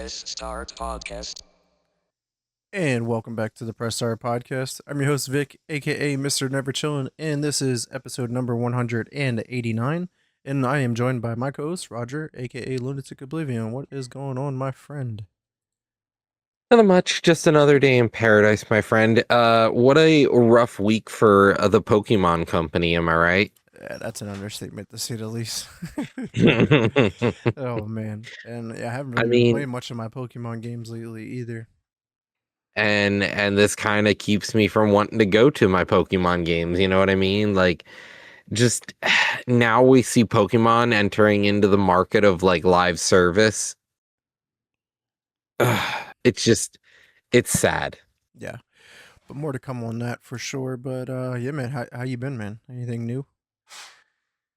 Press Start Podcast. And welcome back to the Press Start Podcast. I'm your host, Vic, aka Mr. Never Chillin', and this is episode number 189. And I am joined by my co host, Roger, aka Lunatic Oblivion. What is going on, my friend? Not much, just another day in paradise, my friend. What a rough week for the Pokemon Company, am I right? Yeah, that's an understatement to say the least. Oh, man. And yeah, I haven't I really been mean, playing much of my Pokemon games lately either. and this kind of keeps me from wanting to go to my Pokemon games, you know what I mean? Like just now we see Pokemon entering into the market of like live service. It's just it's sad. Yeah, but more to come on that for sure. But yeah, man, how you been, man? Anything new?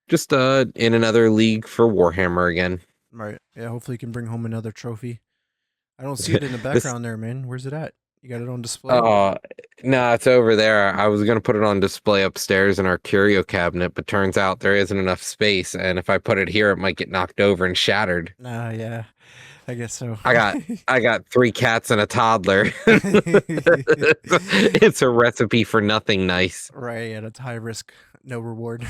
Just in another league for Warhammer again. Right. Yeah, hopefully you can bring home another trophy. I don't see it in the This background there, man. Where's it at? You got it on display? Oh, no, it's over there. I was gonna put it on display upstairs in our curio cabinet, but turns out there isn't enough space, and if I put it here, it might get knocked over and shattered. Nah, yeah, I guess so. I got I got three cats and a toddler. It's a recipe for nothing nice. Right, yeah, that's high risk, no reward.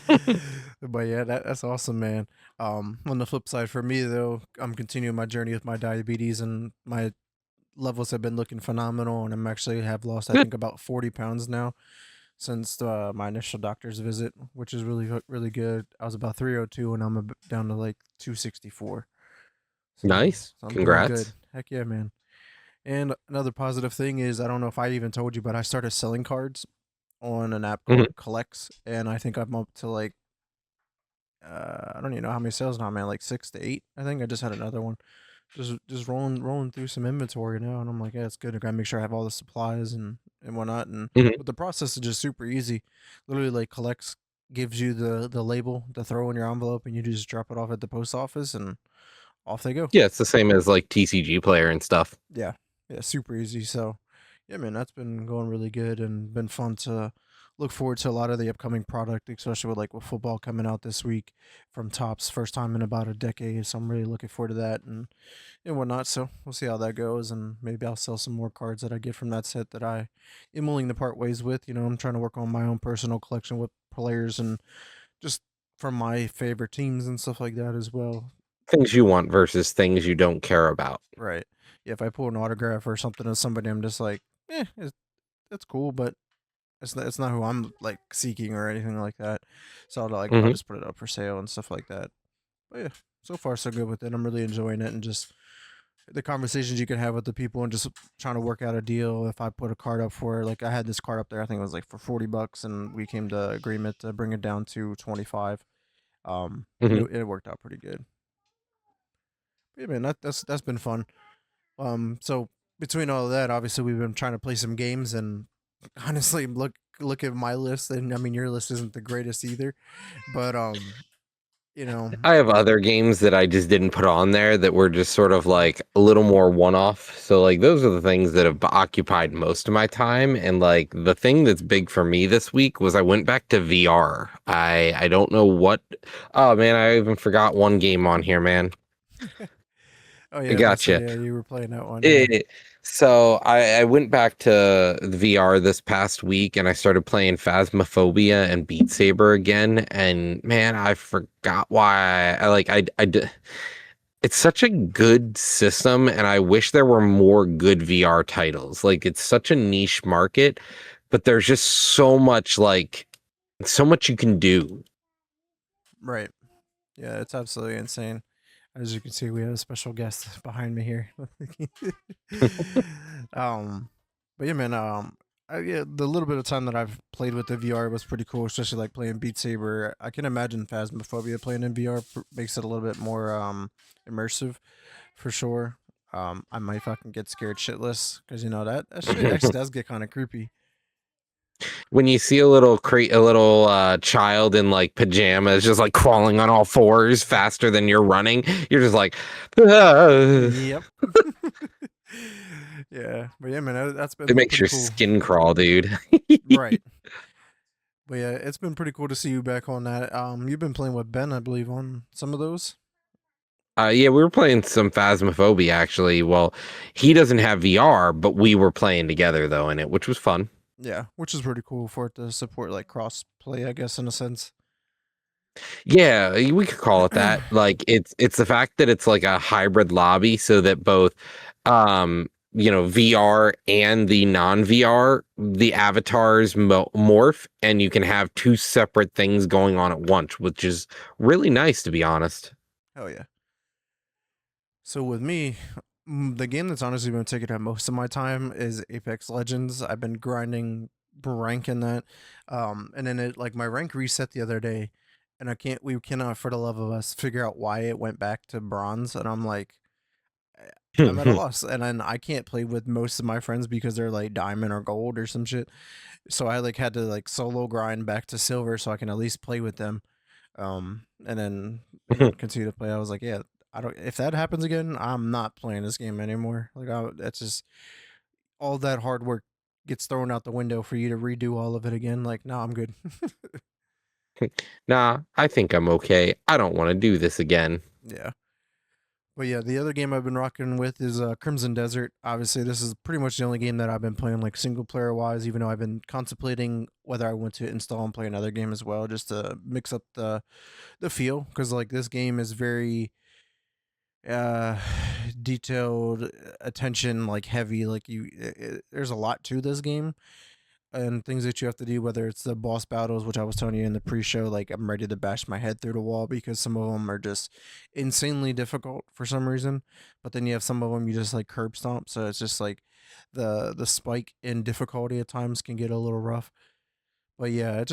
But yeah, that's awesome, man. On the flip side, for me though, I'm continuing my journey with my diabetes, and my levels have been looking phenomenal, and I'm actually have lost, I Good. think, about 40 pounds now since my initial doctor's visit, which is really good. I was about 302, and down to like 264. Nice. So I'm doing good. Congrats. Heck yeah, man. And another positive thing is, I don't know if I even told you, but I started selling cards on an app Mhm. called Collects, and I think I'm up to like I don't even know how many sales now, man. Like 6 to 8. I think I just had another one. Just rolling through some inventory now, and I'm like, yeah, it's good. I gotta make sure I have all the supplies and whatnot. And Mhm. but the process is just super easy. Literally, like Collects gives you the label to throw in your envelope, and you just drop it off at the post office, and off they go. Yeah, it's the same as like TCG player and stuff. Yeah. Yeah, super easy. So, yeah, man, that's been going really good and been fun to look forward to a lot of the upcoming product, especially with football coming out this week from Tops, first time in about a decade. So I'm really looking forward to that and whatnot. So we'll see how that goes, and maybe I'll sell some more cards that I get from that set that I am willing to part ways with. You know, I'm trying to work on my own personal collection with players and just from my favorite teams and stuff like that as well. Things you want versus things you don't care about. Right. Yeah, if I pull an autograph or something of somebody, I'm just like, it's cool, but it's not who I'm like seeking or anything like that. So I'll Hmm. just put it up for sale and stuff like that. But yeah, so far so good with it. I'm really enjoying it, and just the conversations you can have with the people and just trying to work out a deal. If I put a card up for, like, I had this card up there, I think it was like for $40, and we came to agreement to bring it down to 25. And Hmm. it worked out pretty good. But yeah, man, that's been fun. So between all of that, obviously we've been trying to play some games, and honestly, look at my list, and I mean your list isn't the greatest either, but you know, I have other games that I just didn't put on there that were just sort of like a little more one-off. So like those are the things that have occupied most of my time. And like the thing that's big for me this week was I went back to VR. I don't know what. Oh man, I even forgot one game on here, man. oh I yeah, about to say gotcha. yeah, you were playing that one, yeah, It, so I went back to the VR this past week and I started playing Phasmophobia and Beat Saber again. And man, I forgot why I like I did. It's such a good system, and I wish there were more good VR titles. Like it's such a niche market, but there's just so much you can do. right, yeah, it's absolutely insane. As you can see, we have a special guest behind me here. um, but yeah, man. Yeah, the little bit of time that I've played with the VR was pretty cool, especially like playing Beat Saber. I can imagine Phasmophobia playing in VR makes it a little bit more immersive, for sure. I might fucking get scared shitless because you know that shit actually does get kind of creepy. When you see a little child in like pajamas just like crawling on all fours faster than you're running, you're just like, "Ah." Yep. Yeah, but yeah, man, that's It been makes pretty your cool. skin crawl, dude. Right. But yeah, it's been pretty cool to see you back on that. You've been playing with Ben, I believe, on some of those. Yeah, we were playing some Phasmophobia actually. Well, he doesn't have VR, but we were playing together though in it, which was fun. Yeah, which is pretty cool for it to support like cross play, I guess, in a sense. Yeah, we could call it that. Like it's the fact that it's like a hybrid lobby so that both VR and the non-VR, the avatars morph and you can have two separate things going on at once, which is really nice to be honest. Hell yeah. So with me, the game that's honestly been taking up most of my time is Apex Legends. I've been grinding rank in that, and then it like my rank reset the other day, and we cannot for the love of us figure out why it went back to bronze, and I'm like, I'm at a loss, and then I can't play with most of my friends because they're like diamond or gold or some shit. So I like had to like solo grind back to silver so I can at least play with them, and then continue to play. I was like, yeah, I don't. If that happens again, I'm not playing this game anymore. That's just all that hard work gets thrown out the window for you to redo all of it again. Like, no, I'm good. Nah, I think I'm okay. I don't want to do this again. Yeah. But yeah, the other game I've been rocking with is Crimson Desert. Obviously, this is pretty much the only game that I've been playing like single player wise. Even though I've been contemplating whether I want to install and play another game as well, just to mix up the feel. Because like this game is very uh detailed, attention like heavy. Like there's a lot to this game and things that you have to do, whether it's the boss battles, which I was telling you in the pre-show, like I'm ready to bash my head through the wall because some of them are just insanely difficult for some reason. But then you have some of them you just like curb stomp, so it's just like the spike in difficulty at times can get a little rough. But yeah,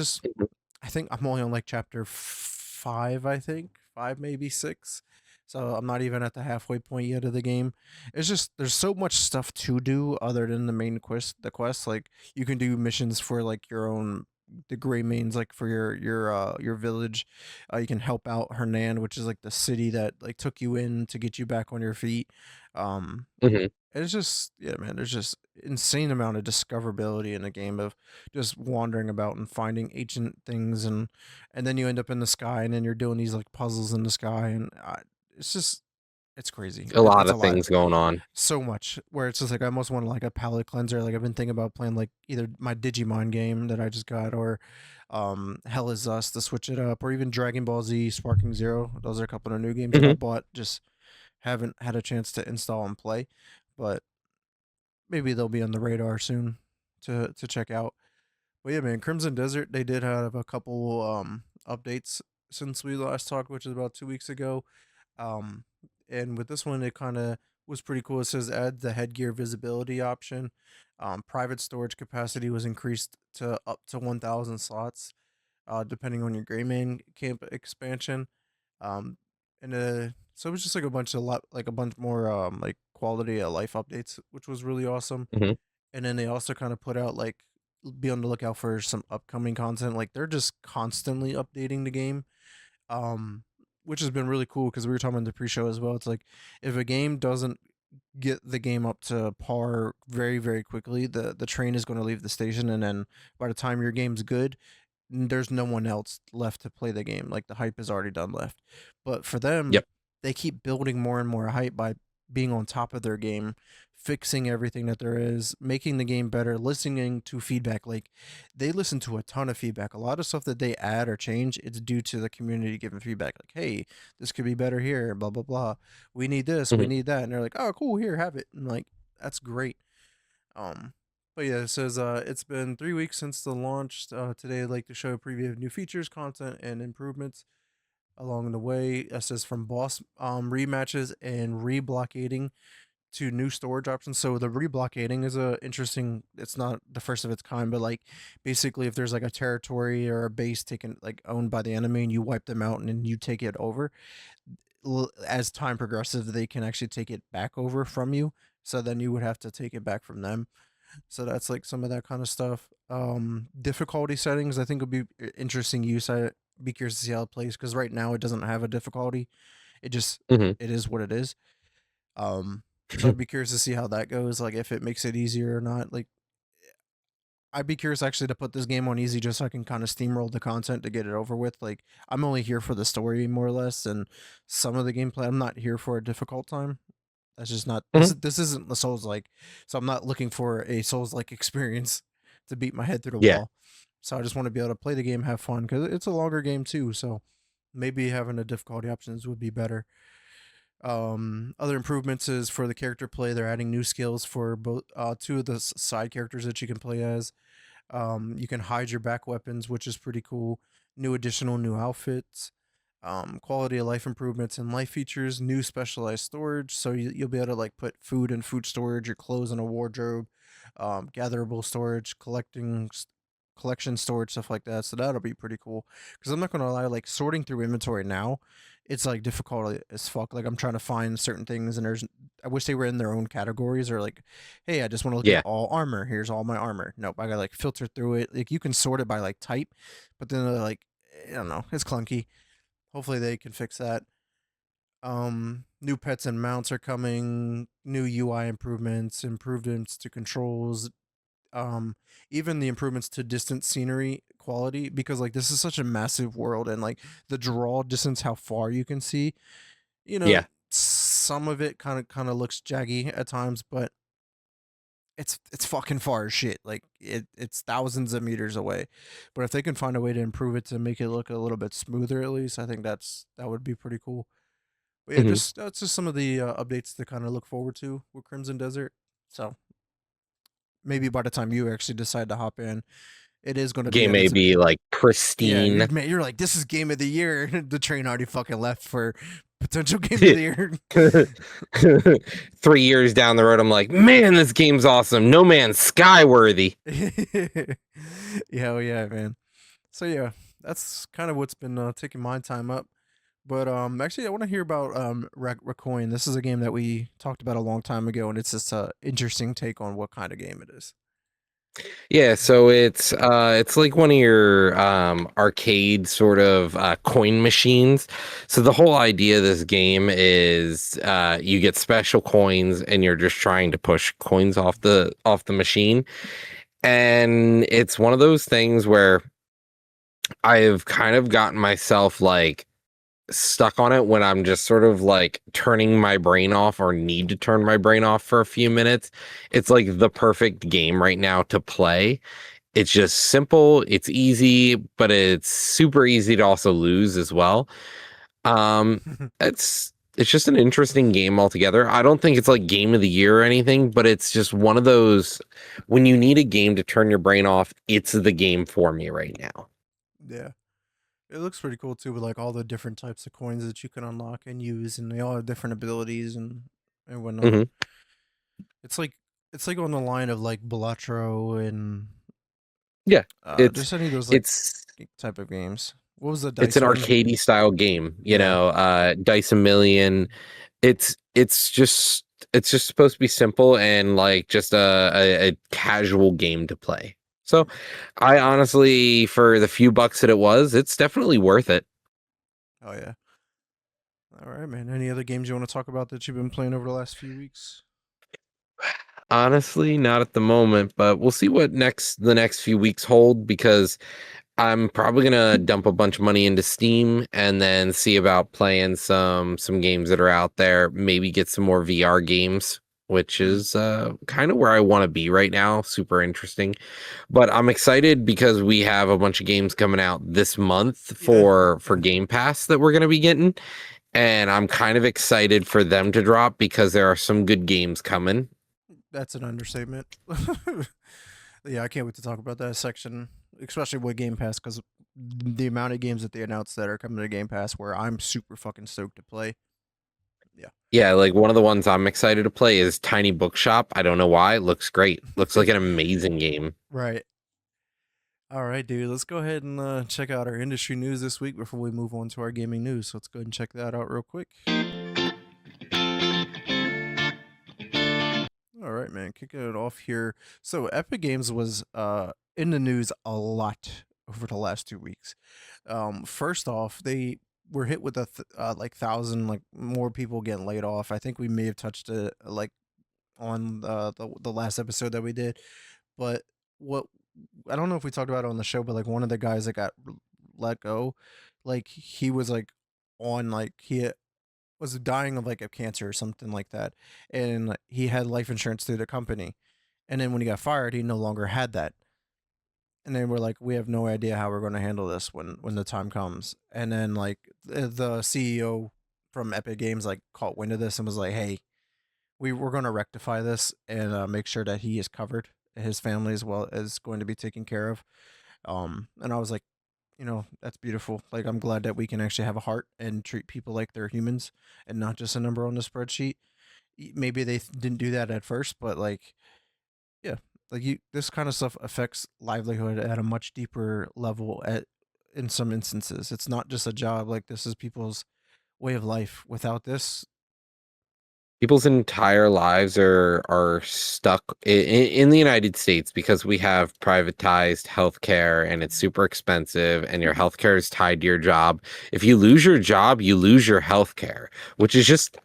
I think I'm only on like chapter five. I think five, maybe six. So I'm not even at the halfway point yet of the game. It's just there's so much stuff to do other than the main quest. The quest, like you can do missions for like your own the gray mains, like for your village. You can help out Hernan, which is like the city that like took you in to get you back on your feet. Um, Hmm. it's just yeah, man. There's just insane amount of discoverability in a game of just wandering about and finding ancient things, and then you end up in the sky, and then you're doing these like puzzles in the sky, and it's just it's crazy. A lot It's a of lot, things going on. so much where it's just like I almost want like a palate cleanser. Like I've been thinking about playing like either my Digimon game that I just got, or Hell is Us to switch it up, or even Dragon Ball Z Sparking Zero. Those are a couple of new games that I Hmm. bought. Just haven't had a chance to install and play, but maybe they'll be on the radar soon to check out. But yeah, man, Crimson Desert, they did have a couple updates since we last talked, which is about 2 weeks ago. Um and with this one it kind of was pretty cool. It says add the headgear visibility option. Private storage capacity was increased to up to 1,000 slots, depending on your Greymane camp expansion. Um, and so it was just like a bunch more like quality of life updates, which was really awesome. Hmm. And then they also kind of put out like be on the lookout for some upcoming content. Like they're just constantly updating the game, um, which has been really cool because we were talking in the pre-show as well. It's like if a game doesn't get the game up to par very very quickly, the train is going to leave the station, and then by the time your game's good, there's no one else left to play the game. Like the hype is already done left. But for them, Yep. they keep building more and more hype by being on top of their game, fixing everything that there is, making the game better, listening to feedback. Like they listen to a ton of feedback. A lot of stuff that they add or change, it's due to the community giving feedback. Like, hey, this could be better here, blah blah blah. We need this, we Hmm. need that. And they're like, oh cool, here, have it. And like, that's great. But yeah, it says it's been 3 weeks since the launch. Today, I'd like to show a preview of new features, content, and improvements along the way. It says from boss rematches and reblockading to new storage options. So the reblockading is a interesting. It's not the first of its kind, but like basically, if there's like a territory or a base taken like owned by the enemy, and you wipe them out and then you take it over, as time progresses, they can actually take it back over from you. So then you would have to take it back from them. So that's like some of that kind of stuff. Difficulty settings, I think would be interesting use. I be curious to see how it plays because right now it doesn't have a difficulty. It just Hmm. it is what it is. Um, so I'd be curious to see how that goes. Like if it makes it easier or not. Like I'd be curious actually to put this game on easy just so I can kind of steamroll the content to get it over with. Like I'm only here for the story more or less, and some of the gameplay. I'm not here for a difficult time. That's just not this. Mhm. This isn't the Souls like, so I'm not looking for a Souls like experience to beat my head through the Yeah. wall. So I just want to be able to play the game, have fun because it's a longer game too. So maybe having a difficulty options would be better. Other improvements is for the character play. They're adding new skills for both two of the side characters that you can play as. You can hide your back weapons, which is pretty cool. New outfits, quality of life improvements and life features, new specialized storage. So you'll be able to like put food in food storage, your clothes in a wardrobe, gatherable storage, collection storage, stuff like that. So that'll be pretty cool. Because I'm not gonna lie, like sorting through inventory now, it's like difficult as fuck. Like I'm trying to find certain things, and I wish they were in their own categories, or like, hey, I just want to look at Yeah. all armor. Here's all my armor. Nope, I gotta like filter through it. Like you can sort it by like type, but then like I don't know, it's clunky. Hopefully they can fix that. New pets and mounts are coming. New UI improvements to controls, um even the improvements to distance scenery quality, because like this is such a massive world, and like the draw distance, how far you can see, you know, Yeah. some of it kind of looks jaggy at times, but it's fucking far as shit. Like it's thousands of meters away, but if they can find a way to improve it to make it look a little bit smoother at least, I think that would be pretty cool. But yeah, Hmm. just that's just some of the updates to kind of look forward to with Crimson Desert. So maybe by the time you actually decide to hop in, it is going to be Game at may its be like yeah. pristine. You're like, this is game of the year. The train already fucking left for potential game of the year. 3 years down the road, I'm like, man, this game's awesome. No Man's Skyworthy. Yeah, oh yeah, man. So yeah, that's kind of what's been taking my time up. But actually, I want to hear about Racoin. This is a game that we talked about a long time ago, and it's just a interesting take on what kind of game it is. Yeah, so it's like one of your arcade sort of coin machines. So the whole idea of this game is you get special coins and you're just trying to push coins off the machine. And it's one of those things where I've kind of gotten myself like stuck on it when I'm just sort of like turning my brain off or need to turn my brain off for a few minutes. It's like the perfect game right now to play. It's just simple, it's easy, but it's super easy to also lose as well. Um, it's just an interesting game altogether. I don't think it's like game of the year or anything, but it's just one of those when you need a game to turn your brain off, it's the game for me right now. Yeah. It looks pretty cool too, with like all the different types of coins that you can unlock and use, and they all have different abilities and whatnot. Hmm. It's like it's like on the line of like Balatro and Yeah, it's just any of those like it's type of games. What was the it's dice an one? arcadey style game, Yeah. Dice a Million. It's it's just supposed to be simple and like just a casual game to play. So I honestly, for the few bucks that it was, it's definitely worth it. Oh yeah. All right, man. Any other games you want to talk about that you've been playing over the last few weeks? Honestly, not at the moment, but we'll see what the next few weeks hold because I'm probably gonna dump a bunch of money into Steam and then see about playing some games that are out there. Maybe get some more VR games, which Mm. is kind of where I want to be right now. Super interesting, but I'm excited because we have a bunch of games coming out this month Yeah. for Game Pass that we're gonna be getting, and I'm kind of excited for them to drop because there are some good games coming. That's an understatement. Yeah, I can't wait to talk about that section, especially with Game Pass, because the amount of games that they announced that are coming to Game Pass, where I'm super fucking stoked to play. Yeah. Yeah, like one of the ones I'm excited to play is Tiny Bookshop. I don't know why. It looks great. Looks like an amazing game. Right. All right, dude. Let's go ahead and check out our industry news this week before we move on to our gaming news. So let's go ahead and check that out real quick. All right, man. Kicking it off here. So Epic Games was in the news a lot over the last 2 weeks. First off, they were hit with like thousand like more people getting laid off. I think we may have touched it like on the last episode that we did. But what I don't know if we talked about it on the show, but like one of the guys that got let go, like he was like on like he was dying of like a cancer or something like that, and he had life insurance through the company, and then when he got fired, he no longer had that, and then we're like, we have no idea how we're going to handle this when the time comes, and then like the CEO from Epic Games like caught wind of this and was like, hey, we're going to rectify this and make sure that he is covered, his family as well is going to be taken care of. And I was like, that's beautiful. Like, I'm glad that we can actually have a heart and treat people like they're humans and not just a number on the spreadsheet. Maybe they didn't do that at first, but like, yeah, like this kind of stuff affects livelihood at a much deeper level. In some instances, it's not just a job. Like, this is people's way of life. Without this, People's entire lives are stuck in the United States because we have privatized healthcare and it's super expensive and your healthcare is tied to your job. If you lose your job, you lose your healthcare, which is just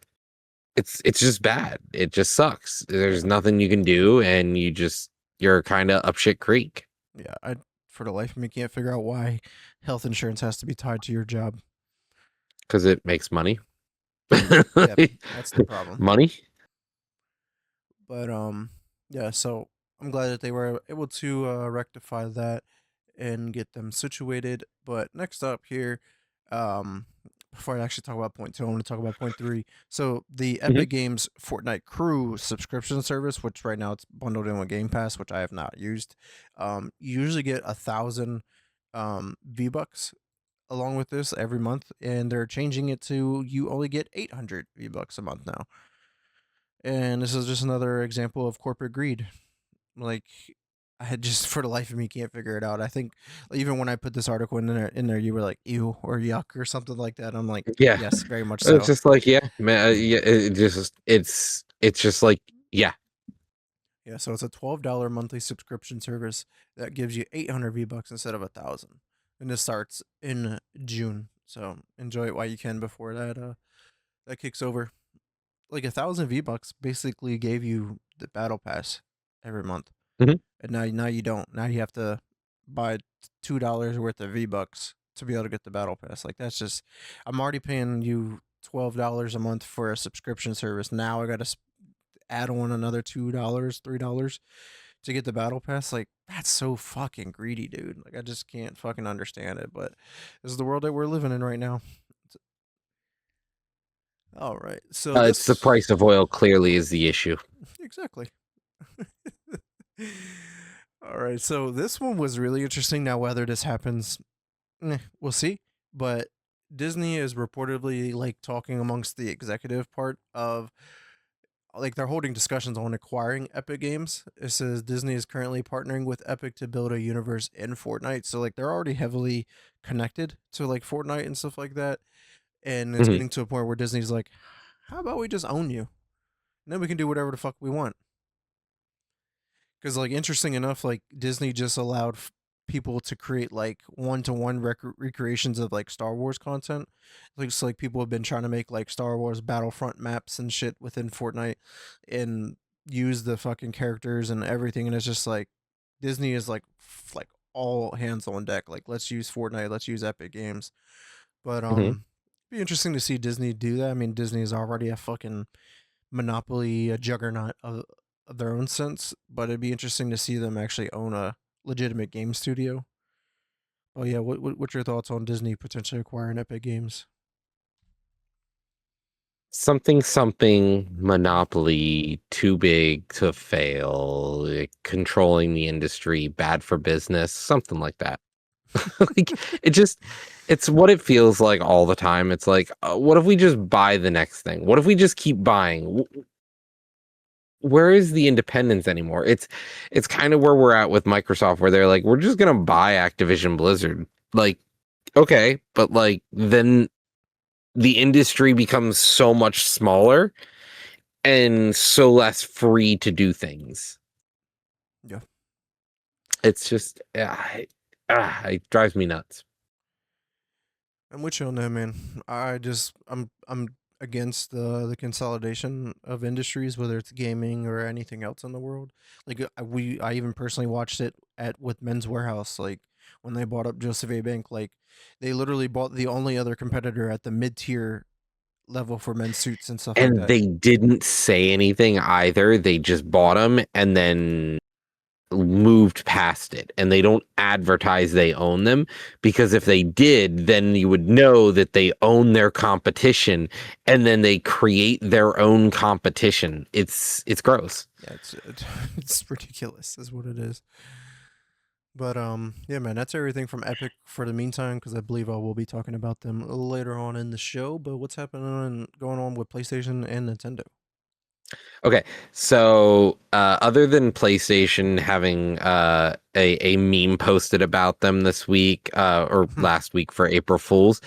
it's just bad. It just sucks. There's nothing you can do and you're kind of up shit creek yeah, I for the life of me can't figure out why health insurance has to be tied to your job. because it makes money. Yep, that's the problem. Money. But yeah, so I'm glad that they were able to rectify that and get them situated. But next up here, um, before I actually talk about point two, I want to talk about point three. So the Mhm. Epic Games Fortnite Crew subscription service, which right now it's bundled in with Game Pass, which I have not used. You usually get 1,000 V Bucks along with this every month, and they're changing it to you only get 800 V Bucks a month now. And this is just another example of corporate greed. Like, I had just for the life of me can't figure it out. I think even when I put this article in there, you were like ew or yuck or something like that. I'm like, Yeah. yes, very much It's so. just like, yeah, man, yeah, it's just like, yeah. Yeah, so it's a $12 monthly subscription service that gives you 800 V bucks instead of 1,000, and this starts in June. So enjoy it while you can before that kicks over. Like 1,000 V bucks basically gave you the battle pass every month. Mhm. And now you don't. Now you have to buy $2 worth of V Bucks to be able to get the battle pass. Like, that's just, I'm already paying you $12 a month for a subscription service. Now I got to add on another $2, $3 to get the battle pass. Like, that's so fucking greedy, dude. Like, I just can't fucking understand it. But this is the world that we're living in right now. All right. So It's the this price of oil clearly is the issue. exactly. All right. So this one was really interesting. Now, whether this happens, we'll see. But Disney is reportedly like talking amongst the executive part of like they're holding discussions on acquiring Epic Games. It says Disney is currently partnering with Epic to build a universe in Fortnite. So like they're already heavily connected to like Fortnite and stuff like that. And it's Mhm. getting to a point where Disney's like, how about we just own you? And then we can do whatever the fuck we want. Because like interesting enough, like Disney just allowed people to create like one-to-one recreations of like Star Wars content. Like so, like people have been trying to make like Star Wars Battlefront maps and shit within Fortnite, and use the fucking characters and everything. And it's just like Disney is like like all hands on deck. Like, let's use Fortnite, let's use Epic Games. But Mhm. be interesting to see Disney do that. I mean, Disney is already a fucking monopoly, a juggernaut of their own sense, but it'd be interesting to see them actually own a legitimate game studio. Oh yeah, what's your thoughts on Disney potentially acquiring Epic Games? Something monopoly too big to fail, controlling the industry, bad for business, something like that. Like it just it's what it feels like all the time. It's like, what if we just buy the next thing? What if we just keep buying? Where is the independence anymore? It's kind of where we're at with Microsoft, where they're like, we're just gonna buy Activision Blizzard. Like, okay, but like then the industry becomes so much smaller and so less free to do things. Yeah, It's just it drives me nuts. I'm with you on that, man. I'm against the consolidation of industries, whether it's gaming or anything else in the world. Like I even personally watched it at with Men's Warehouse, like when they bought up Joseph A. Bank, like they literally bought the only other competitor at the mid tier level for men's suits and stuff like And that. they didn't say anything either. They just bought them and then moved past it. And they don't advertise they own them, because if they did, then you would know that they own their competition, and then they create their own competition. It's gross. Yeah, it's ridiculous, is what it is. But yeah, man, that's everything from Epic for the meantime, because I believe I will be talking about them a little later on in the show. But what's happening going on with PlayStation and Nintendo? Okay, so other than PlayStation having a meme posted about them this week or last week for April Fools,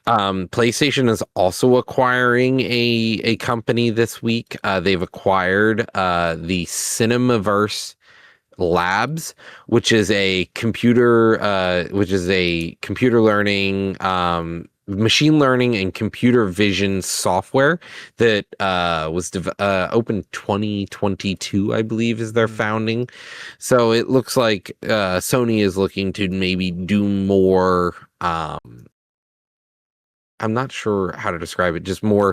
PlayStation is also acquiring a company this week. They've acquired the Cinemaverse Labs, which is a computer learning, machine learning and computer vision software that was open 2022, I believe, is their Mm, founding. So it looks like Sony is looking to maybe do more. I'm not sure how to describe it. Just more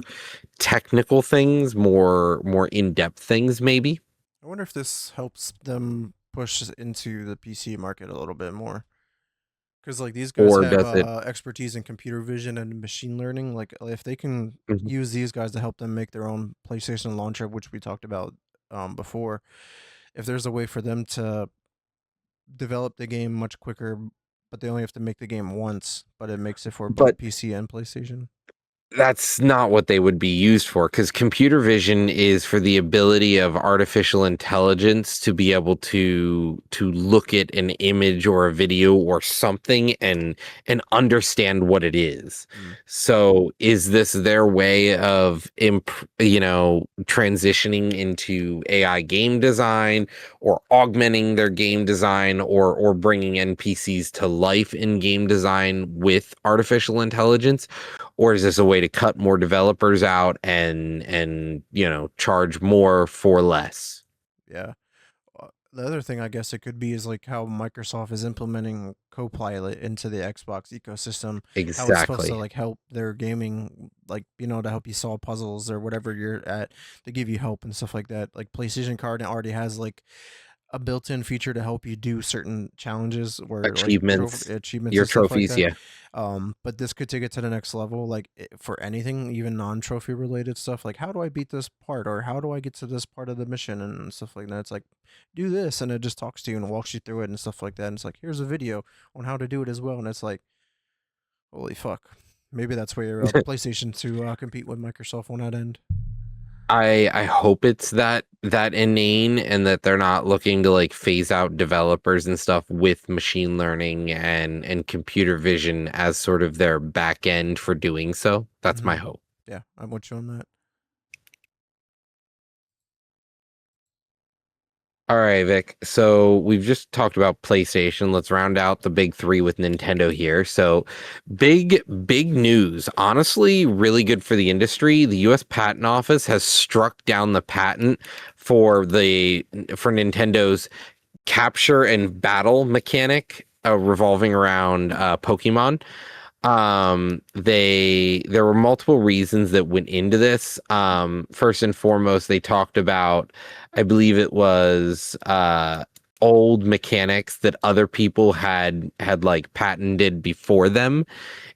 technical things, more in-depth things, maybe. I wonder if this helps them push into the PC market a little bit more. Because like these guys Or have does it? expertise in computer vision and machine learning. Like if they can use these guys to help them make their own PlayStation launcher, which we talked about before, if there's a way for them to develop the game much quicker, but they only have to make the game once, but it makes it for both But PC and PlayStation. that's not what they would be used for, because computer vision is for the ability of artificial intelligence to be able to look at an image or a video or something and understand what it is. Mm. So is this their way of transitioning into AI game design, or augmenting their game design, or bringing NPCs to life in game design with artificial intelligence? Or is this a way to cut more developers out and charge more for less? Yeah. The other thing I guess it could be is like how Microsoft is implementing Copilot into the Xbox ecosystem, how it's supposed to Exactly. like help their gaming, like to help you solve puzzles or whatever you're at, to give you help and stuff like that. Like PlayStation Card already has like a built-in feature to help you do certain challenges or like Achievements, achievements your and stuff like trophies, that. yeah. But this could take it to the next level, like for anything, even non-trophy related stuff. Like, how do I beat this part, or how do I get to this part of the mission and stuff like that? It's like, do this, and it just talks to you and walks you through it and stuff like that. And it's like, here's a video on how to do it as well. And it's like, holy fuck, maybe that's where PlayStation to compete with Microsoft on that end. I hope it's that inane, and that they're not looking to like phase out developers and stuff with machine learning and computer vision as sort of their back end for doing so. That's my Hmm. hope. Yeah, I'm with you on that. All right, Vic. So we've just talked about PlayStation. Let's round out the big three with Nintendo here. So big news. Honestly, really good for the industry. The US Patent Office has struck down the patent for Nintendo's capture and battle mechanic, revolving around Pokemon. There were multiple reasons that went into this. First and foremost, they talked about, I believe it was old mechanics that other people had like patented before them.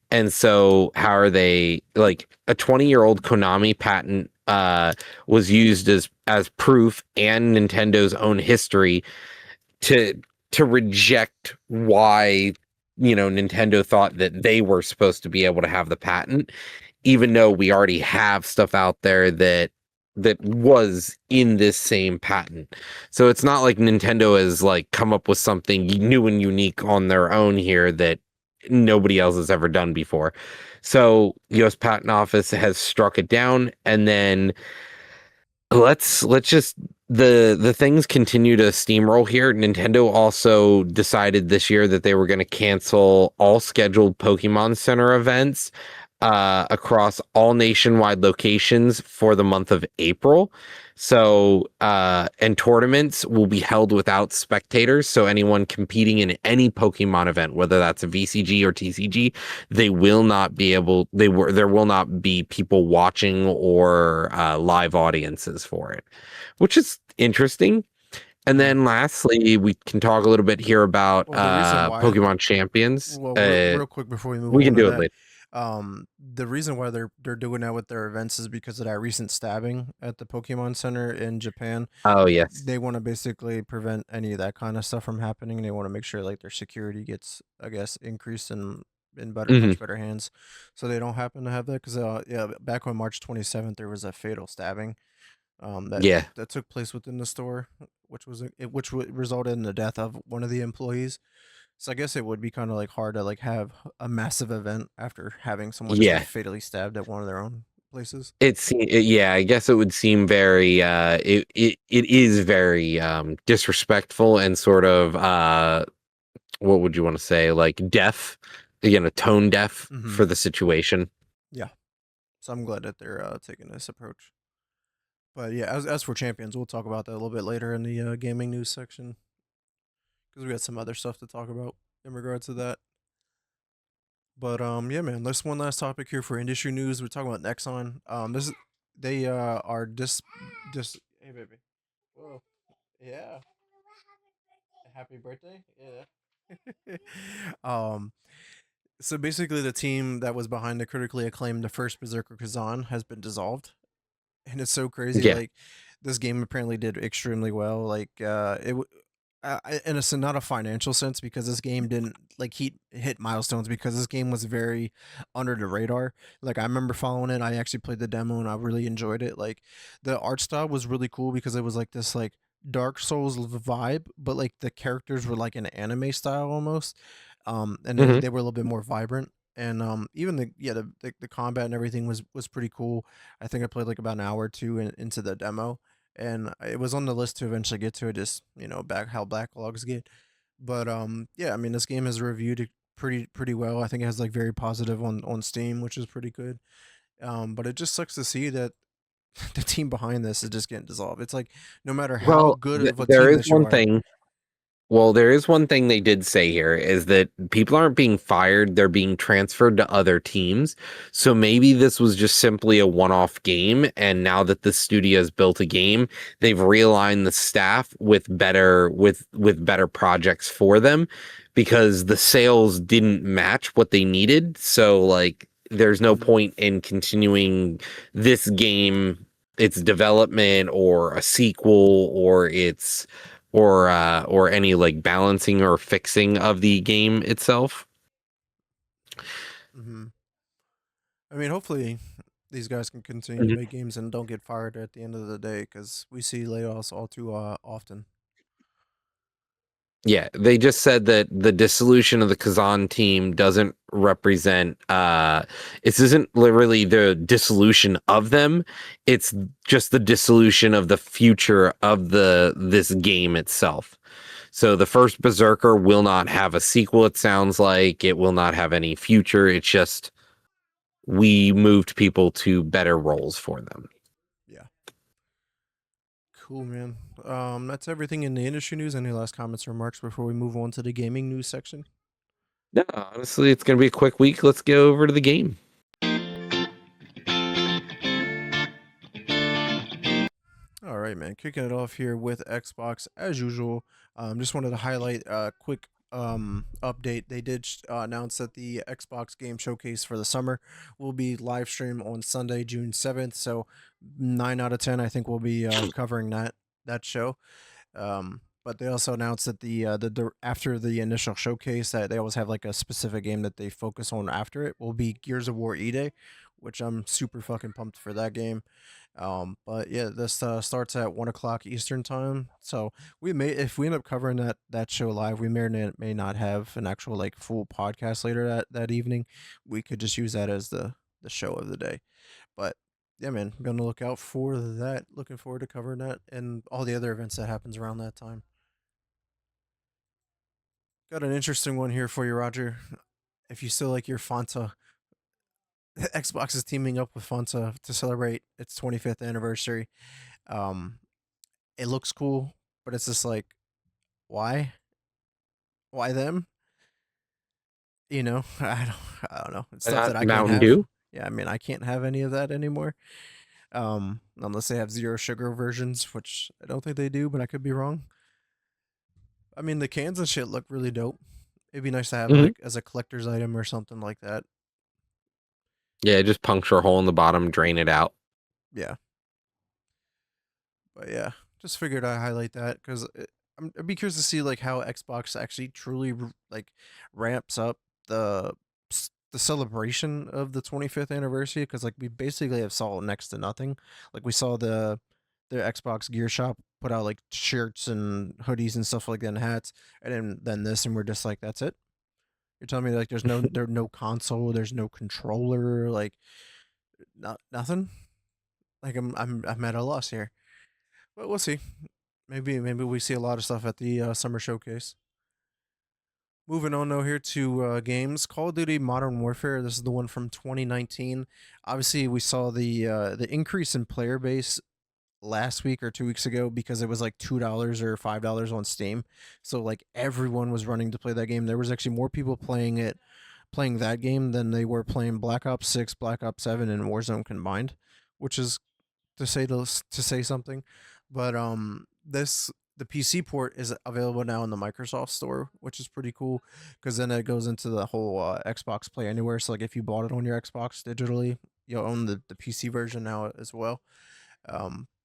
And so how are they, like, a 20-year-old Konami patent was used as proof, and Nintendo's own history, to reject why Nintendo thought that they were supposed to be able to have the patent, even though we already have stuff out there that was in this same patent. So it's not like Nintendo has like come up with something new and unique on their own here that nobody else has ever done before. So US Patent Office has struck it down, and then let's just the things continue to steamroll here. Nintendo also decided this year that they were going to cancel all scheduled Pokemon Center events, across all nationwide locations for the month of April. So, and tournaments will be held without spectators. So anyone competing in any Pokemon event, whether that's a VCG or TCG, they will not be able, there will not be people watching or live audiences for it, which is interesting. And Yeah. then lastly, we can talk a little bit here about Well, the reason why Pokemon Champions. Well, real quick before we move We on can to do it that, later. the reason why they're doing that with their events is because of that recent stabbing at the Pokemon Center in Japan. Oh, yes. They want to basically prevent any of that kind of stuff from happening. They want to make sure like their security gets, I guess, increased in better, Hmm. much better hands, so they don't happen to have that. Because yeah, back on March 27th, there was a fatal stabbing Yeah. that took place within the store, which resulted in the death of one of the employees. So I guess it would be kind of like hard to like have a massive event after having someone just get Yeah. fatally stabbed at one of their own places. Yeah, I guess it would seem very it is very disrespectful and sort of what would you want to say, like deaf, again, a tone deaf Hmm. for the situation. Yeah. So I'm glad that they're taking this approach. But yeah, as for champions, we'll talk about that a little bit later in the gaming news section because we got some other stuff to talk about in regards to that. But yeah, man, let's one last topic here for industry news. We're talking about Nexon. This is they are dis. Hey baby. Whoa. Yeah. Happy birthday. Yeah. um. So basically, the team that was behind the critically acclaimed The First Berserker Kazan has been dissolved, and it's so crazy. Yeah. Like this game apparently did extremely well. Like in a not a financial sense because this game didn't like hit milestones because this game was very under the radar. Like I remember following it. I actually played the demo and I really enjoyed it. Like the art style was really cool because it was like this like Dark Souls vibe, but like the characters were like an anime style almost. And Hmm. they were a little bit more vibrant. And even the combat and everything was pretty cool. I think I played like about an hour or two into the demo, and it was on the list to eventually get to it. Just back how backlogs get, but yeah, I mean this game has reviewed it pretty well. I think it has like very positive on Steam, which is pretty good. But it just sucks to see that the team behind this is just getting dissolved. It's like no matter how Well, good of a there team is that you one are. thing. Well, there is one thing they did say here is that people aren't being fired, they're being transferred to other teams. So maybe this was just simply a one-off game, and now that the studio has built a game, they've realigned the staff with better projects for them because the sales didn't match what they needed. So like there's no Mhm. point in continuing this game, its development or a sequel or any like balancing or fixing of the game itself. Mhm. I mean, hopefully these guys can continue to Mhm. make games and don't get fired at the end of the day because we see layoffs all too often. Yeah, they just said that the dissolution of the Kazan team doesn't represent this isn't literally the dissolution of them, it's just the dissolution of the future of the this game itself. So the first Berserker will not have a sequel, it sounds like. It will not have any future. It's just we moved people to better roles for them. Yeah. Cool, man. That's everything in the industry news. Any last comments or remarks before we move on to the gaming news section? No, honestly, it's going to be a quick week. Let's go over to the game. All right, man. Kicking it off here with Xbox as usual. Just wanted to highlight a quick update. They did announce that the Xbox Game Showcase for the summer will be live streamed on Sunday, June 7th. So 9 out of 10, I think, will be covering that show. But they also announced that the after the initial showcase that they always have like a specific game that they focus on after it will be Gears of War E-Day, which I'm super fucking pumped for that game. But yeah, this starts at 1 o'clock Eastern time. So we may, if we end up covering that show live, we may or may not have an actual like full podcast later that evening. We could just use that as the show of the day. But yeah, man, I'm gonna look out for that. Looking forward to covering that and all the other events that happens around that time. Got an interesting one here for you, Roger. If you still like your Fanta, Xbox is teaming up with Fanta to celebrate its 25th anniversary. Um, it looks cool, but it's just like, why? Why them? I don't know. It's stuff that I can't Mountain have. Dew. Yeah, I mean, I can't have any of that anymore. Unless they have zero sugar versions, which I don't think they do, but I could be wrong. I mean, the cans and shit look really dope. It'd be nice to have Hmm. like as a collector's item or something like that. Yeah, just puncture a hole in the bottom, drain it out. Yeah, but yeah, just figured I'd highlight that because I'd be curious to see like how Xbox actually truly like ramps up the the celebration of the 25th anniversary because like we basically have saw next to nothing. Like we saw the Xbox Gear Shop put out like shirts and hoodies and stuff like that and hats, and then this, and we're just like, that's it. You're telling me like there's no console, there's no controller, like not nothing. Like I'm at a loss here, but we'll see. Maybe we see a lot of stuff at the summer showcase. Moving on though here to games, Call of Duty Modern Warfare. This is the one from 2019. Obviously, we saw the increase in player base last week or 2 weeks ago because it was like $2 or $5 on Steam. So like everyone was running to play that game. There was actually more people playing that game than they were playing Black Ops 6, Black Ops 7, and Warzone combined, which is to say something. But this the PC port is available now in the Microsoft Store, which is pretty cool because then it goes into the whole Xbox Play Anywhere. So like if you bought it on your Xbox digitally, you'll own the PC version now as well.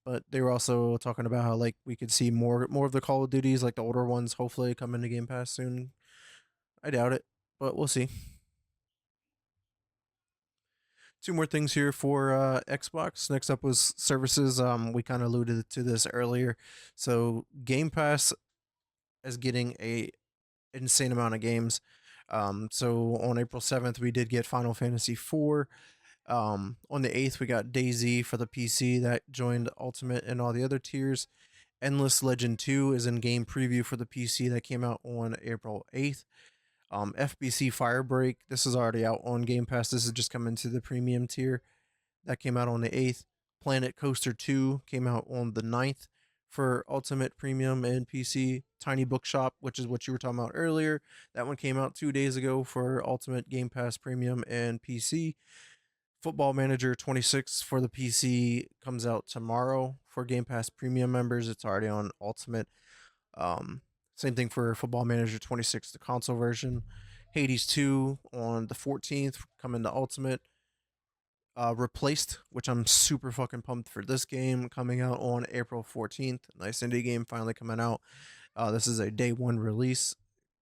But they were also talking about how like we could see more of the Call of Duties, like the older ones, hopefully come into Game Pass soon. I doubt it, but we'll see. Two more things here for Xbox. Next up was services. We kind of alluded to this earlier. So Game Pass is getting a insane amount of games. So on April 7th, we did get Final Fantasy IV. On the 8th, we got DayZ for the PC that joined Ultimate and all the other tiers. Endless Legend 2 is in game preview for the PC that came out on April 8th. FBC Firebreak, this is already out on Game Pass. This is just coming to the premium tier. That came out on the 8th. Planet Coaster 2 came out on the 9th for Ultimate Premium and PC. Tiny Bookshop, which is what you were talking about earlier. That one came out 2 days ago for Ultimate Game Pass Premium and PC. Football Manager 26 for the PC comes out tomorrow for Game Pass Premium members. It's already on Ultimate. Um, Same thing for Football Manager 26, the console version. Hades 2 on the 14th, coming to Ultimate. Replaced, which I'm super fucking pumped for this game coming out on April 14th. Nice indie game finally coming out. This is a day one release.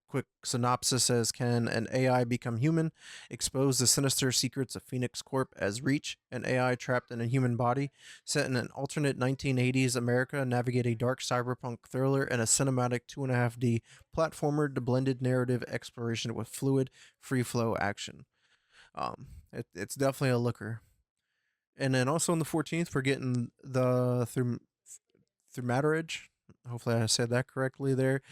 Quick synopsis says, can an AI become human? Expose the sinister secrets of Phoenix Corp as Reach, an AI trapped in a human body. Set in an alternate 1980s America, navigate a dark cyberpunk thriller and a cinematic 2.5D platformer to blended narrative exploration with fluid, free flow action. It's definitely a looker. And then also on the 14th, we're getting the through Matterage. Hopefully, I said that correctly there.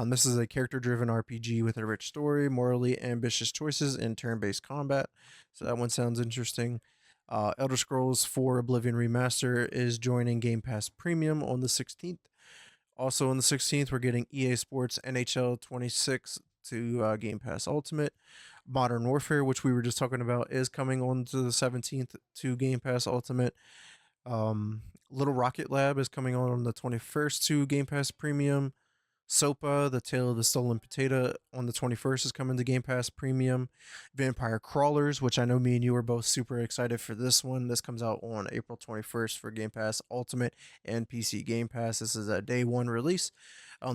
This is a character driven RPG with a rich story, morally ambitious choices, and turn based combat. So that one sounds interesting. Elder Scrolls 4 Oblivion Remaster is joining Game Pass Premium on the 16th. Also on the 16th, we're getting EA Sports NHL 26 to Game Pass Ultimate. Modern Warfare, which we were just talking about, is coming on to the 17th to Game Pass Ultimate. Little Rocket Lab is coming on the 21st to Game Pass Premium. SOPA, The Tale of the Stolen Potato, on the 21st is coming to Game Pass Premium. Vampire Crawlers, which I know me and you are both super excited for this one. This comes out on April 21st for Game Pass Ultimate and PC Game Pass. This is a day one release.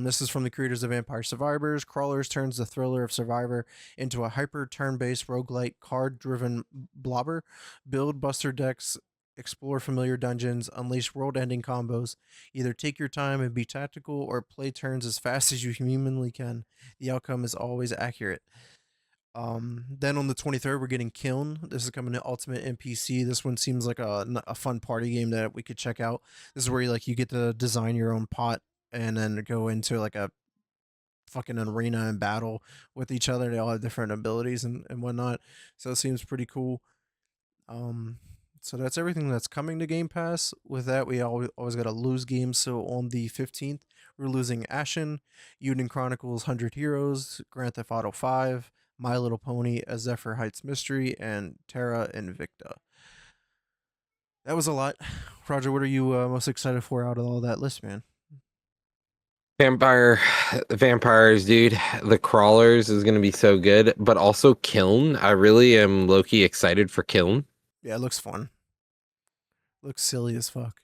This is from the creators of Vampire Survivors. Crawlers turns the thriller of Survivor into a hyper turn based roguelike card driven blobber. Build Buster decks, explore familiar dungeons, unleash world ending combos. Either take your time and be tactical or play turns as fast as you humanly can. The outcome is always accurate. Then on the 23rd, we're getting Kiln. This is coming to Ultimate NPC. This one seems like a fun party game that we could check out. This is where you get to design your own pot and then go into like a fucking arena and battle with each other. They all have different abilities and whatnot. So it seems pretty cool. Um, so that's everything that's coming to Game Pass. With that, we always got to lose games. So on the 15th, we're losing Ashen, Uden Chronicles 100 Heroes, Grand Theft Auto 5, My Little Pony, A Zephyr Heights Mystery, and Terra Invicta. That was a lot. Roger, what are you most excited for out of all that list, man? Vampire, vampires, dude. The crawlers is gonna be so good, but also Kiln. I really am low-key excited for Kiln. Yeah, it looks fun. Looks silly as fuck.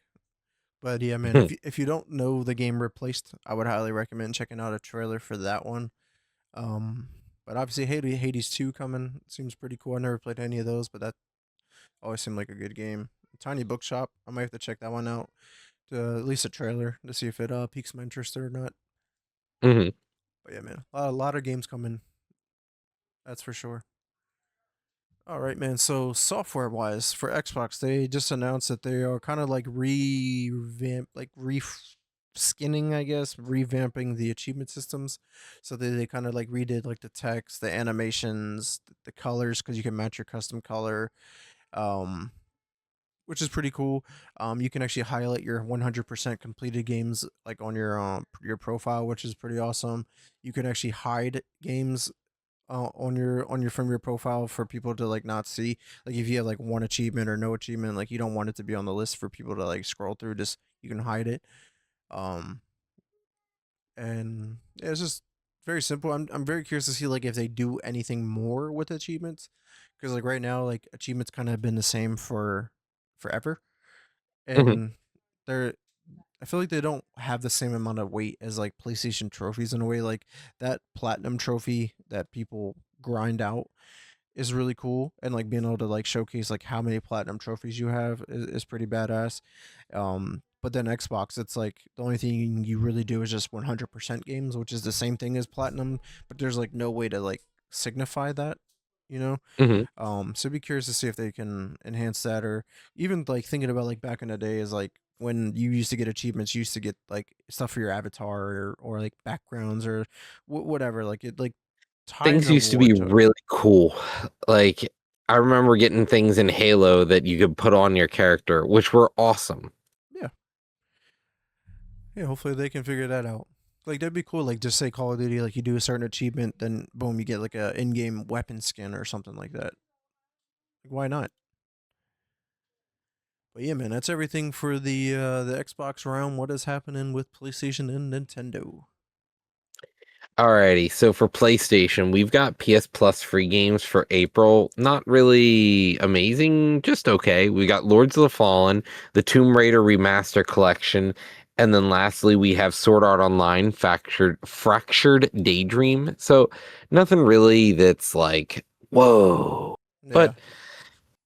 But yeah, man, if you don't know the game Replaced, I would highly recommend checking out a trailer for that one. Um, but obviously Hades 2 coming seems pretty cool. I never played any of those, but that always seemed like a good game. Tiny Bookshop, I might have to check that one out. To, at least a trailer to see if it piques my interest or not. Hmm. But yeah, man, a lot of games coming. That's for sure. All right, man. So software wise for Xbox, they just announced that they are kind of like skinning, I guess, revamping the achievement systems. So they kind of like redid like the text, the animations, the colors, because you can match your custom color. Um, which is pretty cool. You can actually highlight your 100% completed games like on your profile, which is pretty awesome. You can actually hide games on your from your profile for people to like not see. Like if you have like one achievement or no achievement, like you don't want it to be on the list for people to like scroll through. Just you can hide it. Um, and yeah, it's just very simple. I'm very curious to see like if they do anything more with achievements, because like right now like achievements kind of been the same for forever, Hmm. and they're I feel like they don't have the same amount of weight as like PlayStation trophies in a way. Like that platinum trophy that people grind out is really cool, and like being able to like showcase like how many platinum trophies you have is pretty badass. But then Xbox, it's like the only thing you really do is just 100% games, which is the same thing as platinum, but there's like no way to like signify that, you know. Hmm. So be curious to see if they can enhance that, or even like thinking about like back in the day is like when you used to get achievements, you used to get like stuff for your avatar or like backgrounds or whatever. Like it like tie Things an used to be award to it. really cool. Like I remember getting things in Halo that you could put on your character, which were awesome. Yeah, yeah. Hopefully they can figure that out. Like that'd be cool. Like just say Call of Duty, like you do a certain achievement, then boom, you get like a in-game weapon skin or something like that. Like, why not? But yeah, man, that's everything for the Xbox realm. What is happening with PlayStation and Nintendo? Alrighty, so for PlayStation, we've got PS Plus free games for April. Not really amazing, just okay. We got Lords of the Fallen, the Tomb Raider Remaster Collection, and then lastly we have Sword Art Online Fractured Daydream. So nothing really that's like, whoa. Yeah, But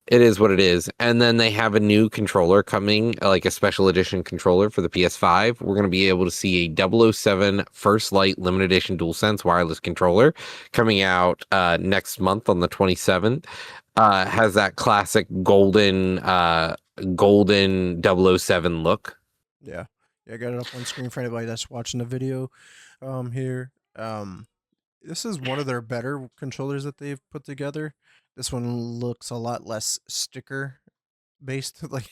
it is what it is. And then they have a new controller coming, like a special edition controller for the PS5. We're going to be able to see a 007 First Light limited edition DualSense wireless controller coming out next month on the 27th. Has that classic golden 007 look. yeah, yeah. I got it up on screen for anybody that's watching the video. Here, this is one of their better controllers that they've put together. This one looks a lot less sticker based, like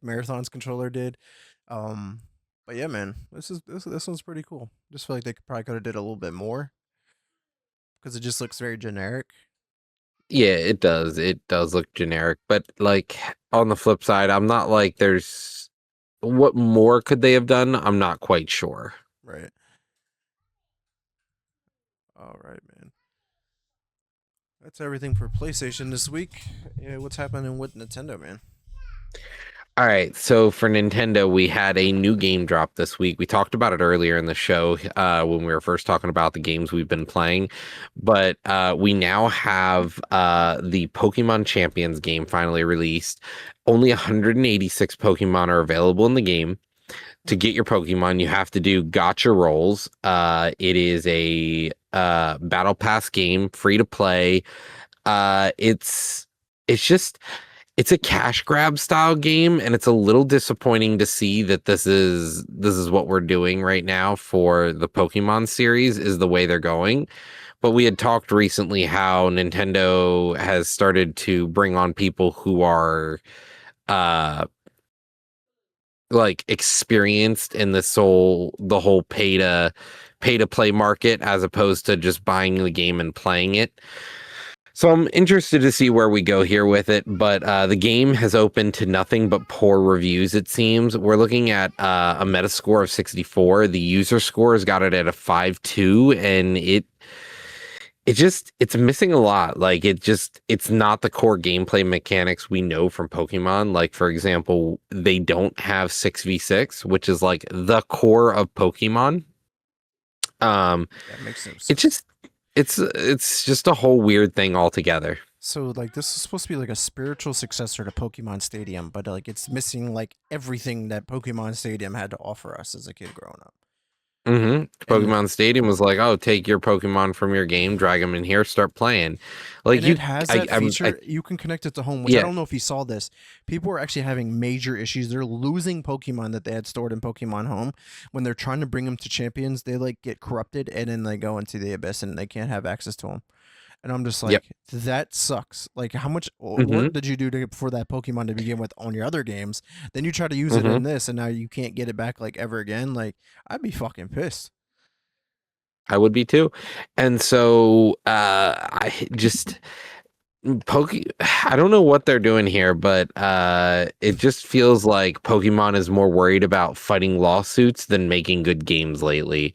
Marathon's controller did. Um, but yeah, man, this one's pretty cool. Just feel like they could have did a little bit more because it just looks very generic. Yeah, it does. It does look generic, but like on the flip side, I'm not like there's what more could they have done? I'm not quite sure. Right. All right, man. That's everything for PlayStation this week. Yeah, what's happening with Nintendo, man? All right, so for Nintendo, we had a new game drop this week. We talked about it earlier in the show when we were first talking about the games we've been playing, but we now have the Pokemon Champions game finally released. Only 186 Pokemon are available in the game. To get your Pokemon, you have to do gotcha rolls. It is a battle pass game, free to play. It's just it's a cash grab style game, and it's a little disappointing to see that this is what we're doing right now for the Pokemon series is the way they're going. But we had talked recently how Nintendo has started to bring on people who are uh like experienced in the whole pay to play market as opposed to just buying the game and playing it. So I'm interested to see where we go here with it, but the game has opened to nothing but poor reviews, it seems. We're looking at a Metascore of 64. The user score has got it at a 5.2, and it's missing a lot. Like it's not the core gameplay mechanics we know from Pokemon. Like for example, they don't have 6v6, which is like the core of Pokemon. Um Yeah, it makes sense. it's just it's just a whole weird thing altogether. So like this is supposed to be like a spiritual successor to Pokemon Stadium, but like it's missing like everything that Pokemon Stadium had to offer us as a kid growing up. And Pokemon Stadium was like, oh, take your Pokemon from your game, drag them in here, start playing. Like and it has that I feature you can connect it to home, which I yeah. don't know if you saw this. People are actually having major issues. They're losing Pokemon that they had stored in Pokemon Home when they're trying to bring them to champions. They like get corrupted and then they go into the abyss and they can't have access to them. And I'm just Yep. like, that sucks. Like, how much hmm work did you do for that Pokemon to begin with on your other games? Then you try to use it hmm in this, and now you can't get it back like ever again. Like, I'd be fucking pissed. I would be too. And so I just Poke I don't know what they're doing here, but it just feels like Pokemon is more worried about fighting lawsuits than making good games lately.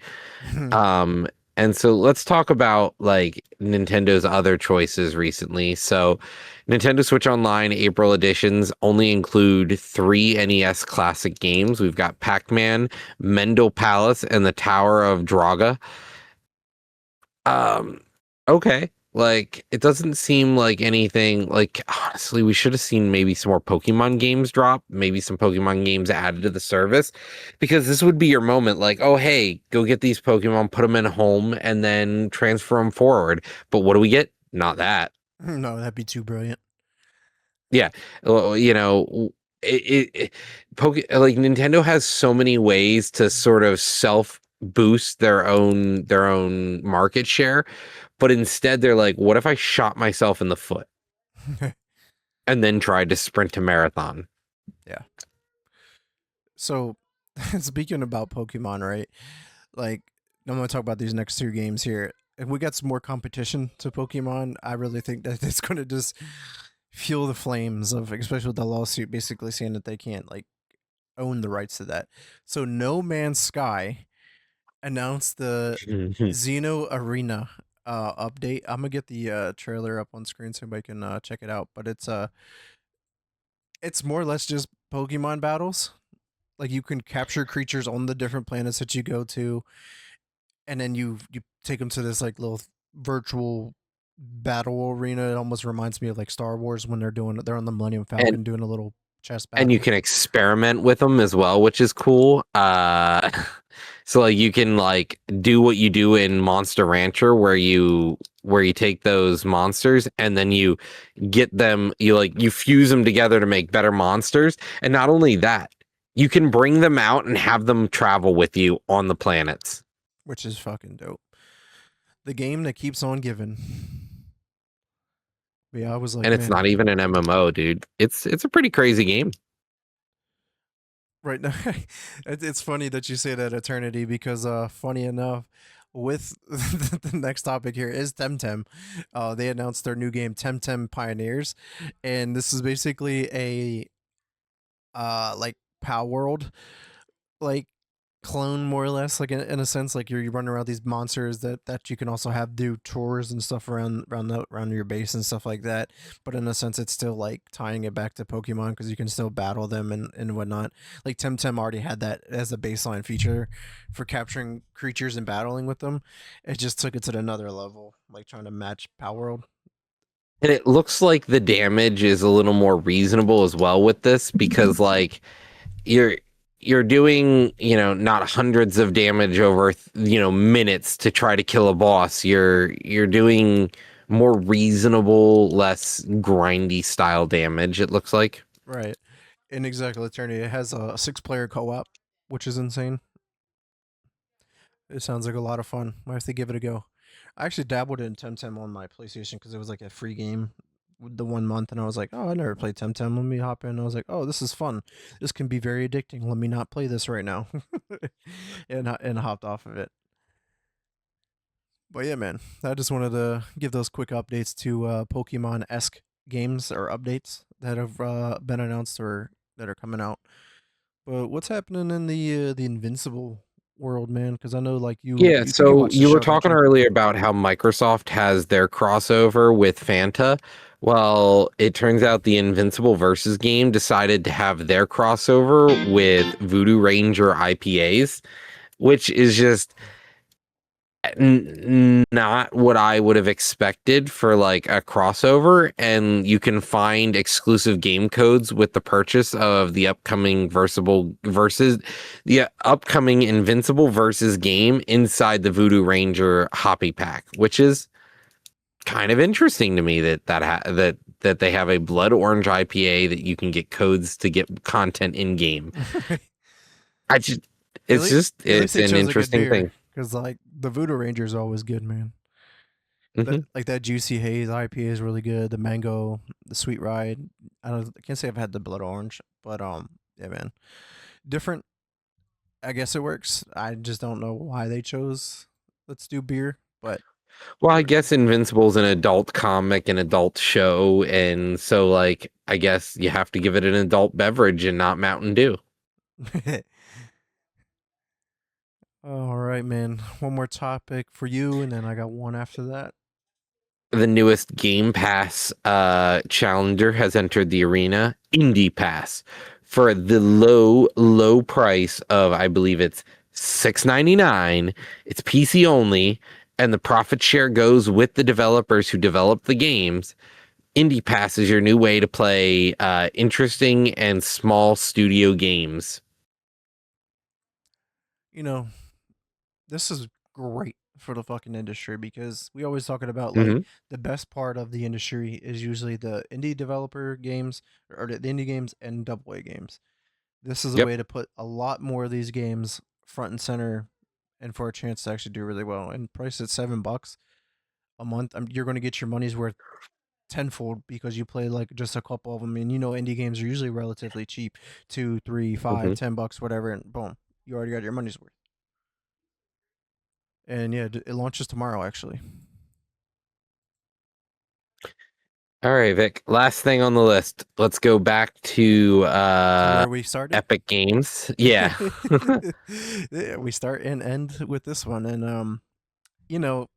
Um, and so let's talk about like Nintendo's other choices recently. So Nintendo Switch Online April editions only include three NES classic games. We've got Pac-Man, Mendel Palace, and the Tower of Draga. Um, okay. Like it doesn't seem like anything like honestly, we should have seen maybe some more Pokemon games drop, maybe some Pokemon games added to the service because this would be your moment like, oh hey, go get these Pokemon, put them in home and then transfer them forward. But what do we get? Not that. No, that'd be too brilliant. Yeah. Well, you know, like Nintendo has so many ways to sort of self boost their own market share, but instead they're like, what if I shot myself in the foot and then tried to sprint a marathon? Yeah. So, speaking about Pokemon, right? Like, I'm gonna talk about these next two games here. If we got some more competition to Pokemon, I really think that it's gonna just fuel the flames of, especially with the lawsuit, basically saying that they can't like own the rights to that. So, No Man's Sky announced the Xeno Arena update. I'm gonna get the trailer up on screen so everybody can check it out. But it's more or less just Pokemon battles. Like you can capture creatures on the different planets that you go to, and then you take them to this like little virtual battle arena. It almost reminds me of like Star Wars when they're on the Millennium and Falcon doing a little chess and you battle. can experiment with them as well, which is cool. So like you can like do what you do in Monster Rancher where you take those monsters and then you get them you fuse them together to make better monsters. And not only that, you can bring them out and have them travel with you on the planets. Which is fucking dope. The game that keeps on giving. But yeah, I was like, And it's man, not even an MMO, dude. It's a pretty crazy game. right now, it's funny that you say that Eternity because, funny enough, with the next topic here is Temtem. They announced their new game, Temtem Pioneers, and this is basically a like Power World like clone more or less like in a sense like you're running around these monsters that you can also have do tours and stuff around your base and stuff like that, but in a sense it's still like tying it back to Pokemon because you can still battle them and whatnot. Like Temtem already had that as a baseline feature for capturing creatures and battling with them. It just took it to another level, like trying to match Power World. And it looks like the damage is a little more reasonable as well with this because like you're you're doing, not hundreds of damage over, minutes to try to kill a boss. You're doing more reasonable, less grindy style damage, it looks like. Right. In Executive Eternity, it has a six-player co-op, which is insane. It sounds like a lot of fun. Might have to give it a go. I actually dabbled in Temtem on my PlayStation because it was like a free game with the 1 month, and I was like, oh, I never played Temtem. Let me hop in. I was like, oh, this is fun. This can be very addicting. Let me not play this right now, and hopped off of it. But yeah, man, I just wanted to give those quick updates to Pokemon esque games or updates that have been announced or that are coming out. But what's happening in the Invincible world, man? Because I know like Yeah, you think you so watch the you were show, don't talking you? earlier about how Microsoft has their crossover with Fanta. Well, it turns out the Invincible Versus game decided to have their crossover with Voodoo Ranger IPAs, which is just not what I would have expected for like a crossover. And you can find exclusive game codes with the purchase of the upcoming the upcoming Invincible versus game inside the Voodoo Ranger Hoppy Pack, which is kind of interesting to me that they have a blood orange IPA that you can get codes to get content in game. I just at it's least just at least it's they an chose a good interesting beer thing. because like the Voodoo Ranger is always good, man. That Hmm. like that Juicy Haze IPA is really good. The mango, the Sweet Ride. I can't say I've had the blood orange, but yeah, man, different. I guess it works. I just don't know why they chose let's do beer, but Well, I guess Invincible's an adult comic, an adult show, and so like I guess you have to give it an adult beverage and not Mountain Dew. all right, man. One more topic for you, and then I got one after that. The newest Game Pass challenger has entered the arena, Indie Pass, for the low price of I believe it's $6.99. It's PC only, and the profit share goes with the developers who develop the games. Indie Pass is your new way to play interesting and small studio games. You know, this is great for the fucking industry because we always talking about like Hmm. the best part of the industry is usually the indie developer games or the indie games and double A games. This is a Yep. way to put a lot more of these games front and center and for a chance to actually do really well. And price at $7 a month, you're going to get your money's worth tenfold because you play like just a couple of them. And you know, indie games are usually relatively cheap, two, three, five, Hmm. $10, whatever, and boom, you already got your money's worth. And yeah, it launches tomorrow actually. All right, Vic. Last thing on the list. Let's go back to To where we started. Epic Games. Yeah. Yeah, we start and end with this one, and you know,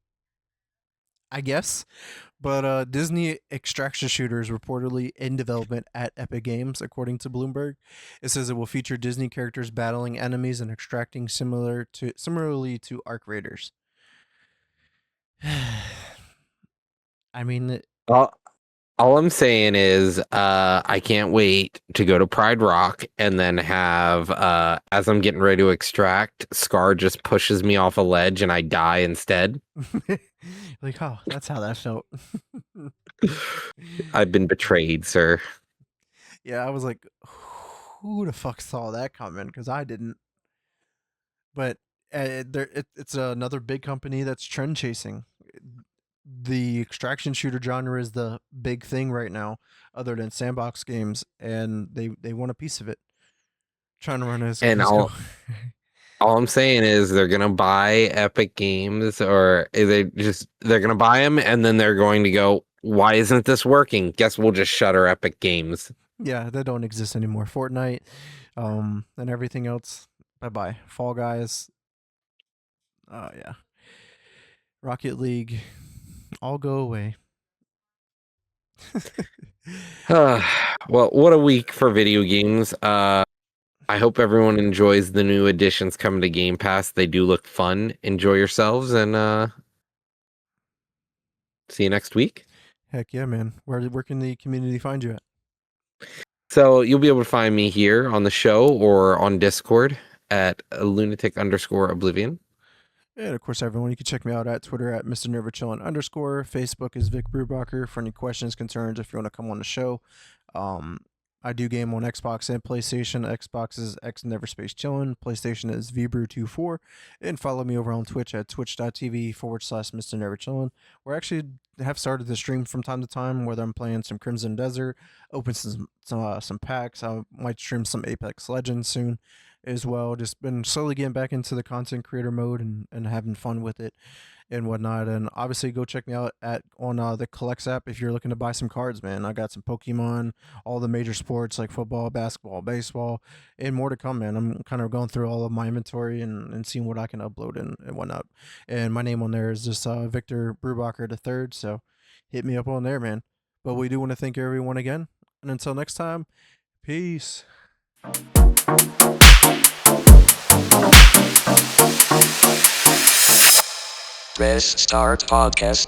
I guess. But Disney extraction shooter is reportedly in development at Epic Games, according to Bloomberg. It says it will feature Disney characters battling enemies and extracting similarly to Arc Raiders. I mean, all, all I'm saying is I can't wait to go to Pride Rock and then have as I'm getting ready to extract, Scar just pushes me off a ledge and I die instead. like, oh, that's how that felt. I've been betrayed, sir. Yeah, I was like, who the fuck saw that coming? Because I didn't. But it's another big company that's trend chasing. The extraction shooter genre is the big thing right now, other than sandbox games, and they want a piece of it. Trying to run as And let's go. all I'm saying is they're gonna buy Epic Games, or they're gonna buy them, and then they're going to go, "Why isn't this working? Guess we'll just shutter Epic Games." Yeah, they don't exist anymore. Fortnite, and everything else. Bye bye. Fall Guys. Oh yeah. Rocket League. All go away. Well, what a week for video games. I hope everyone enjoys the new additions coming to Game Pass. They do look fun. Enjoy yourselves, and see you next week. Heck yeah, man. Where can the community find you at? So you'll be able to find me here on the show or on Discord at lunatic_oblivion. And of course, everyone, you can check me out at Twitter at Mr. Neverchillin _. Facebook is Vic Brubacher for any questions, concerns, if you want to come on the show. Um, I do game on Xbox and PlayStation. Xbox is X Never Space Chillin. PlayStation is VBrew24. And follow me over on Twitch at twitch.tv/Mr. Neverchillin, where I actually have started to stream from time to time, whether I'm playing some Crimson Desert, open some packs. I might stream some Apex Legends soon as well. Just been slowly getting back into the content creator mode and having fun with it and whatnot. And obviously, go check me out at on the Collects app if you're looking to buy some cards, man. I got some Pokemon, all the major sports like football, basketball, baseball, and more to come, man. I'm kind of going through all of my inventory and seeing what I can upload and whatnot. And my name on there is just Victor Brubacher the third. So hit me up on there, man. But we do want to thank everyone again. And until next time, peace. Press start podcast.